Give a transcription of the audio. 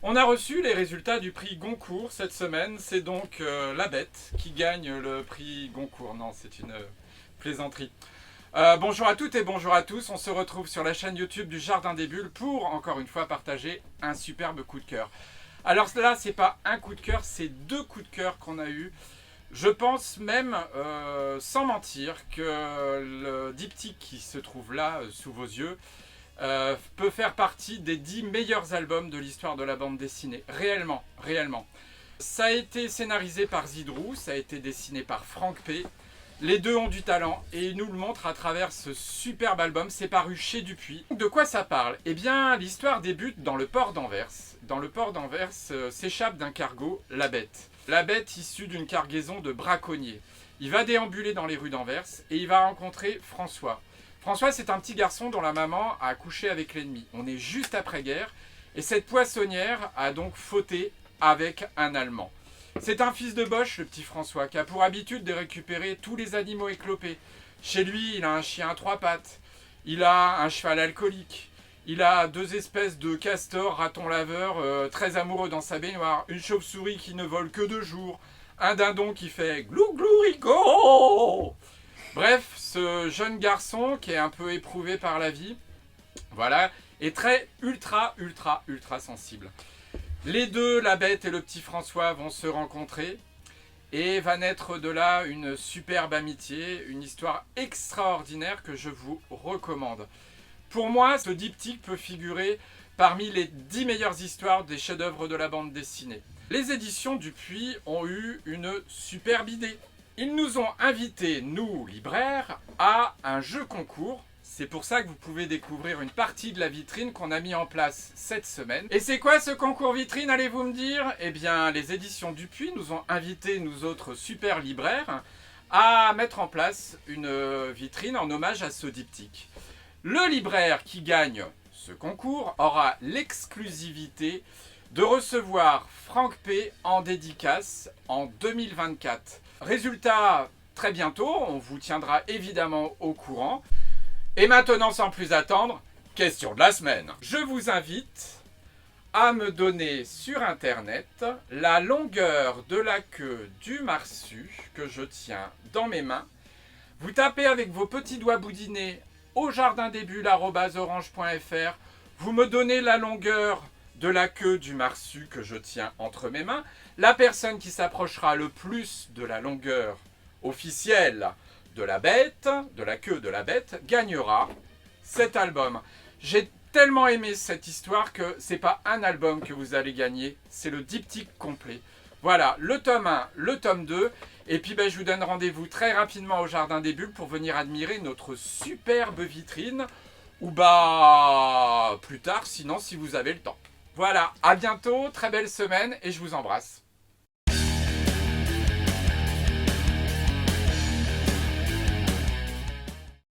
On a reçu les résultats du prix Goncourt cette semaine. C'est donc La Bête qui gagne le prix Goncourt. Non, c'est une plaisanterie. Bonjour à toutes et bonjour à tous. On se retrouve sur la chaîne YouTube du Jardin des Bulles pour, encore une fois, partager un superbe coup de cœur. Alors là, c'est pas un coup de cœur, c'est deux coups de cœur qu'on a eu. Je pense même, sans mentir, que le diptyque qui se trouve là, sous vos yeux, peut faire partie des 10 meilleurs albums de l'histoire de la bande dessinée. Réellement, réellement. Ça a été scénarisé par Zidrou, ça a été dessiné par Frank P. Les deux ont du talent et ils nous le montrent à travers ce superbe album. C'est paru chez Dupuis. De quoi ça parle? Eh bien, l'histoire débute dans le port d'Anvers. Dans le port d'Anvers s'échappe d'un cargo La Bête. La Bête issue d'une cargaison de braconniers. Il va déambuler dans les rues d'Anvers et il va rencontrer François. François, c'est un petit garçon dont la maman a couché avec l'ennemi. On est juste après-guerre et cette poissonnière a donc fauté avec un Allemand. C'est un fils de Boche, le petit François, qui a pour habitude de récupérer tous les animaux éclopés. Chez lui, il a un chien à 3 pattes, il a un cheval alcoolique, il a 2 espèces de castors, ratons laveurs, très amoureux dans sa baignoire, une chauve-souris qui ne vole que de jour, un dindon qui fait glou glou rico. Bref, ce jeune garçon qui est un peu éprouvé par la vie, voilà, est très ultra sensible. Les deux, La Bête et le petit François, vont se rencontrer et va naître de là une superbe amitié, une histoire extraordinaire que je vous recommande. Pour moi, ce diptyque peut figurer parmi les 10 meilleures histoires des chefs-d'œuvre de la bande dessinée. Les éditions Dupuis ont eu une superbe idée. Ils nous ont invités, nous, libraires, à un jeu concours. C'est pour ça que vous pouvez découvrir une partie de la vitrine qu'on a mis en place cette semaine. Et c'est quoi ce concours vitrine, allez-vous me dire? Eh bien, les éditions Dupuis nous ont invités, nous autres super libraires, à mettre en place une vitrine en hommage à ce diptyque. Le libraire qui gagne ce concours aura l'exclusivité de recevoir Frank P en dédicace en 2024. Résultat, très bientôt, on vous tiendra évidemment au courant. Et maintenant, sans plus attendre, question de la semaine. Je vous invite à me donner sur internet la longueur de la queue du marsu que je tiens dans mes mains. Vous tapez avec vos petits doigts boudinés au jardindesbulles@orange.fr. Vous me donnez la longueur de la queue du marsu que je tiens entre mes mains. La personne qui s'approchera le plus de la longueur officielle de la bête, de la queue de la bête, gagnera cet album. J'ai tellement aimé cette histoire que c'est pas un album que vous allez gagner, c'est le diptyque complet. Voilà, le tome 1, le tome 2, et puis je vous donne rendez-vous très rapidement au Jardin des Bulles pour venir admirer notre superbe vitrine, ou plus tard, sinon si vous avez le temps. Voilà, à bientôt, très belle semaine, et je vous embrasse.